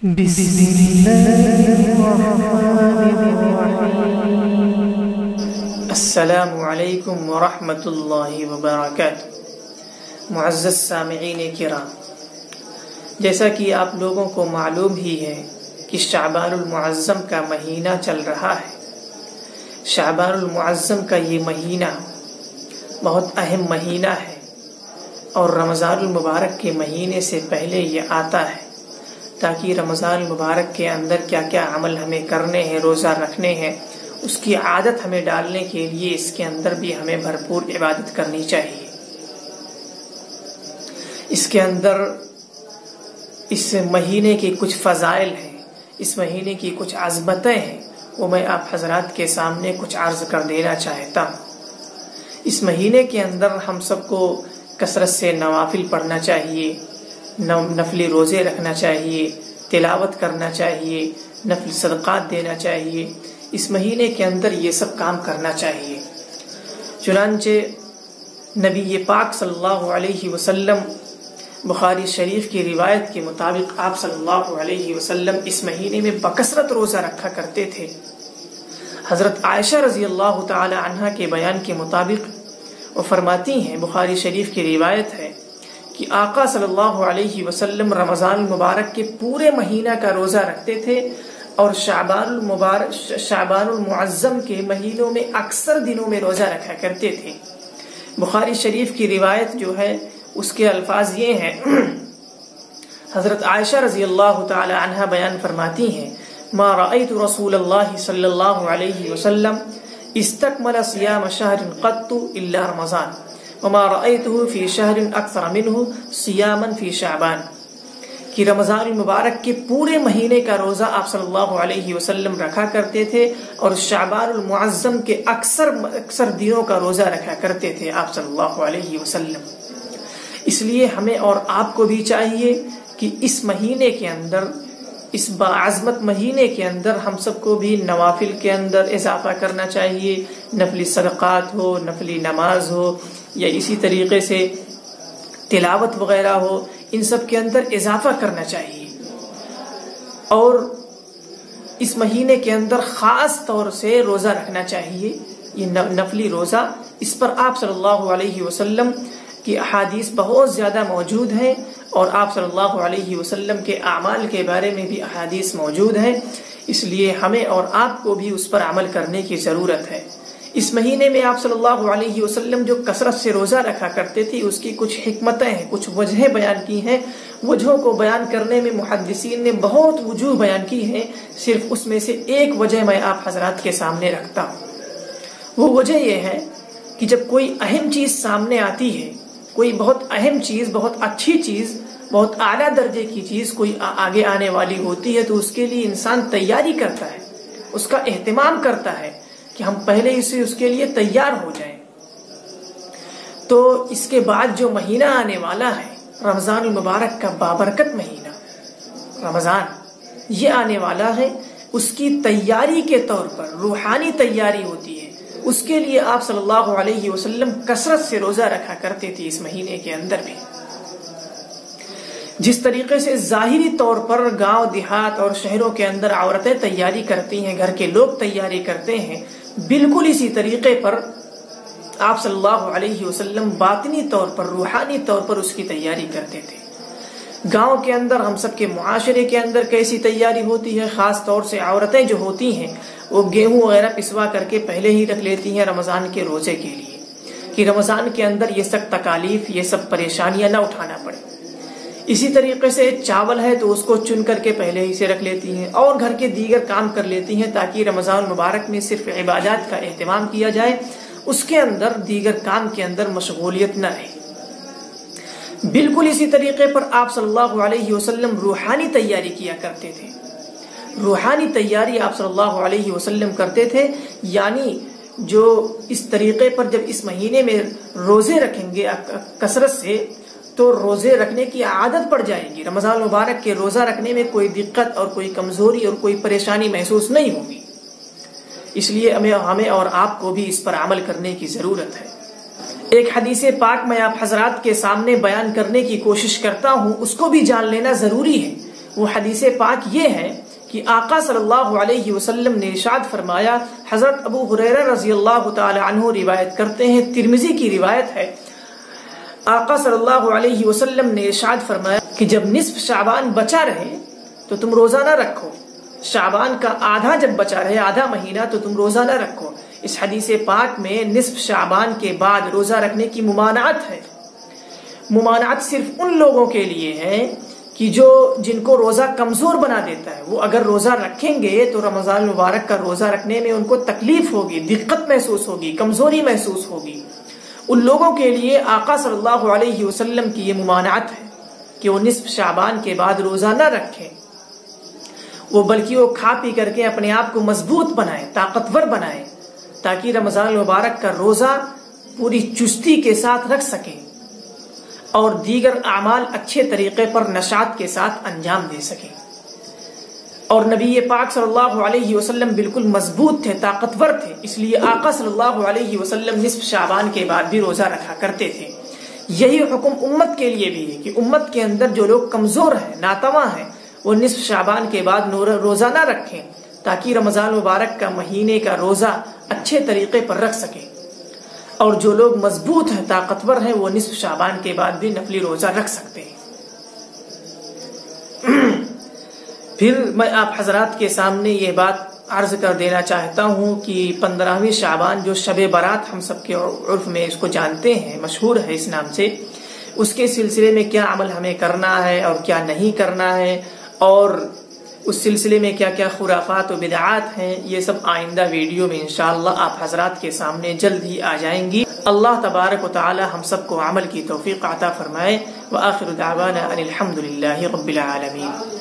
بسم اللہ الرحمن الرحیم۔ السلام علیکم ورحمۃ اللہ وبرکاتہ۔ معزز سامعین کرام، جیسا کہ آپ لوگوں کو معلوم ہی ہے کہ شعبان المعظم کا مہینہ چل رہا ہے۔ شعبان المعظم کا یہ مہینہ بہت اہم مہینہ ہے اور رمضان المبارک کے مہینے سے پہلے یہ آتا ہے تاکہ رمضان المبارک کے اندر کیا کیا عمل ہمیں کرنے ہیں، روزہ رکھنے ہیں، اس کی عادت ہمیں ڈالنے کے لیے اس کے اندر بھی ہمیں بھرپور عبادت کرنی چاہیے۔ اس کے اندر اس مہینے کے کچھ فضائل ہیں، اس مہینے کی کچھ عظمتیں ہیں، وہ میں آپ حضرات کے سامنے کچھ عرض کر دینا چاہتا ہوں۔ اس مہینے کے اندر ہم سب کو کثرت سے نوافل پڑھنا چاہیے، نفلی روزے رکھنا چاہیے، تلاوت کرنا چاہیے، نفل صدقات دینا چاہیے۔ اس مہینے کے اندر یہ سب کام کرنا چاہیے۔ چنانچہ نبی پاک صلی اللہ علیہ وسلم بخاری شریف کی روایت کے مطابق آپ صلی اللہ علیہ وسلم اس مہینے میں بکثرت روزہ رکھا کرتے تھے۔ حضرت عائشہ رضی اللہ تعالی عنہا کے بیان کے مطابق وہ فرماتی ہیں، بخاری شریف کی روایت ہے کہ آقا صلی اللہ علیہ وسلم رمضان المبارک کے پورے مہینہ کا روزہ رکھتے تھے اور شعبان المعظم کے مہینوں میں اکثر دنوں میں روزہ رکھا کرتے تھے۔ بخاری شریف کی روایت جو ہے اس کے الفاظ یہ ہیں، حضرت عائشہ رضی اللہ تعالی عنہا بیان فرماتی ہیں، ما رأيت رسول اللہ صلی اللہ علیہ وسلم استکمل صیام شہر قط الا رمضان وما رأيته في شهر اکثر منه صیاما في شعبان، کہ رمضان المبارک کے پورے مہینے کا روزہ آپ صلی اللہ علیہ وسلم رکھا کرتے تھے اور شعبان المعظم کے اکثر دنوں کا روزہ رکھا کرتے تھے آپ صلی اللہ علیہ وسلم۔ اس لیے ہمیں اور آپ کو بھی چاہیے کہ اس مہینے کے اندر، اس باعظمت مہینے کے اندر ہم سب کو بھی نوافل کے اندر اضافہ کرنا چاہیے، نفلی صدقات ہو، نفلی نماز ہو، یا اسی طریقے سے تلاوت وغیرہ ہو، ان سب کے اندر اضافہ کرنا چاہیے۔ اور اس مہینے کے اندر خاص طور سے روزہ رکھنا چاہیے، یہ نفلی روزہ، اس پر آپ صلی اللہ علیہ وسلم کی احادیث بہت زیادہ موجود ہیں اور آپ صلی اللہ علیہ وسلم کے اعمال کے بارے میں بھی احادیث موجود ہیں، اس لیے ہمیں اور آپ کو بھی اس پر عمل کرنے کی ضرورت ہے۔ اس مہینے میں آپ صلی اللہ علیہ وسلم جو کثرت سے روزہ رکھا کرتے تھے، اس کی کچھ حکمتیں ہیں، کچھ وجہیں بیان کی ہیں۔ وجہوں کو بیان کرنے میں محدثین نے بہت وجوہ بیان کی ہیں، صرف اس میں سے ایک وجہ میں آپ حضرات کے سامنے رکھتا ہوں۔ وہ وجہ یہ ہے کہ جب کوئی اہم چیز سامنے آتی ہے، کوئی بہت اہم چیز، بہت اچھی چیز، بہت اعلیٰ درجے کی چیز کوئی آگے آنے والی ہوتی ہے تو اس کے لیے انسان تیاری کرتا ہے، اس کا اہتمام کرتا ہے کہ ہم پہلے سے اس کے لیے تیار ہو جائیں۔ تو اس کے بعد جو مہینہ آنے والا ہے، رمضان المبارک کا بابرکت مہینہ رمضان، یہ آنے والا ہے، اس کی تیاری کے طور پر روحانی تیاری ہوتی ہے۔ اس کے لیے آپ صلی اللہ علیہ وسلم کثرت سے روزہ رکھا کرتے تھے اس مہینے کے اندر بھی۔ جس طریقے سے ظاہری طور پر گاؤں دیہات اور شہروں کے اندر عورتیں تیاری کرتی ہیں، گھر کے لوگ تیاری کرتے ہیں، بالکل اسی طریقے پر آپ صلی اللہ علیہ وسلم باطنی طور پر، روحانی طور پر اس کی تیاری کرتے تھے۔ گاؤں کے اندر ہم سب کے معاشرے کے اندر کیسی تیاری ہوتی ہے، خاص طور سے عورتیں جو ہوتی ہیں وہ گیہوں وغیرہ پسوا کر کے پہلے ہی رکھ لیتی ہیں رمضان کے روزے کے لیے، کہ رمضان کے اندر یہ سب تکالیف، یہ سب پریشانیاں نہ اٹھانا پڑے۔ اسی طریقے سے چاول ہے تو اس کو چن کر کے پہلے ہی سے رکھ لیتی ہیں اور گھر کے دیگر کام کر لیتی ہیں تاکہ رمضان مبارک میں صرف عبادات کا اہتمام کیا جائے، اس کے اندر دیگر کام کے اندر مشغولیت نہ رہے۔ بالکل اسی طریقے پر آپ صلی اللہ علیہ وسلم روحانی تیاری کیا کرتے تھے۔ روحانی تیاری آپ صلی اللہ علیہ وسلم کرتے تھے، یعنی جو اس طریقے پر جب اس مہینے میں روزے رکھیں گے کثرت سے تو روزے رکھنے کی عادت پڑ جائے گی، رمضان مبارک کے روزہ رکھنے میں کوئی دقت اور کوئی کمزوری اور کوئی پریشانی محسوس نہیں ہوگی۔ اس لیے ہمیں اور آپ کو بھی اس پر عمل کرنے کی ضرورت ہے۔ ایک حدیث پاک میں آپ حضرات کے سامنے بیان کرنے کی کوشش کرتا ہوں، اس کو بھی جان لینا ضروری ہے۔ وہ حدیث پاک یہ ہے کہ آقا صلی اللہ علیہ وسلم نے ارشاد فرمایا، حضرت ابو ہریرہ رضی اللہ تعالی عنہ روایت کرتے ہیں، ترمذی کی روایت ہے، آقا صلی اللہ علیہ وسلم نے ارشاد فرمایا کہ جب نصف شعبان بچا رہے تو تم روزہ نہ رکھو، شعبان کا آدھا جب بچا رہے، آدھا مہینہ، تو تم روزہ نہ رکھو۔ اس حدیث پاک میں نصف شعبان کے بعد روزہ رکھنے کی ممانعت ہے۔ ممانعت صرف ان لوگوں کے لیے ہے کہ جن کو روزہ کمزور بنا دیتا ہے، وہ اگر روزہ رکھیں گے تو رمضان المبارک کا روزہ رکھنے میں ان کو تکلیف ہوگی، دقت محسوس ہوگی، کمزوری محسوس ہوگی۔ ان لوگوں کے لیے آقا صلی اللہ علیہ وسلم کی یہ ممانعت ہے کہ وہ نصف شعبان کے بعد روزہ نہ رکھیں، وہ بلکہ وہ کھا پی کر کے اپنے آپ کو مضبوط بنائیں، طاقتور بنائیں، تاکہ رمضان المبارک کا روزہ پوری چستی کے ساتھ رکھ سکیں اور دیگر اعمال اچھے طریقے پر نشاط کے ساتھ انجام دے سکیں۔ اور نبی پاک صلی اللہ علیہ وسلم بالکل مضبوط تھے، طاقتور تھے، اس لیے آقا صلی اللہ علیہ وسلم نصف شعبان کے بعد بھی روزہ رکھا کرتے تھے۔ یہی حکم امت کے لیے بھی ہے کہ امت کے اندر جو لوگ کمزور ہیں، ناتواں ہیں، وہ نصف شعبان کے بعد روزہ نہ رکھیں تاکہ رمضان مبارک کا مہینے کا روزہ اچھے طریقے پر رکھ سکیں، اور جو لوگ مضبوط ہیں، طاقتور ہیں، وہ نصف شعبان کے بعد بھی نفلی روزہ رکھ سکتے ہیں۔ پھر میں آپ حضرات کے سامنے یہ بات عرض کر دینا چاہتا ہوں کہ 15ویں شعبان جو شب برات ہم سب کے عرف میں اس کو جانتے ہیں، مشہور ہے اس نام سے، اس کے سلسلے میں کیا عمل ہمیں کرنا ہے اور کیا نہیں کرنا ہے، اور اس سلسلے میں کیا کیا خرافات و بدعات ہیں، یہ سب آئندہ ویڈیو میں انشاءاللہ آپ حضرات کے سامنے جلد ہی آ جائیں گی۔ اللہ تبارک و تعالی ہم سب کو عمل کی توفیق عطا فرمائے۔ وآخر دعوانا ان الحمد للہ رب العالمین۔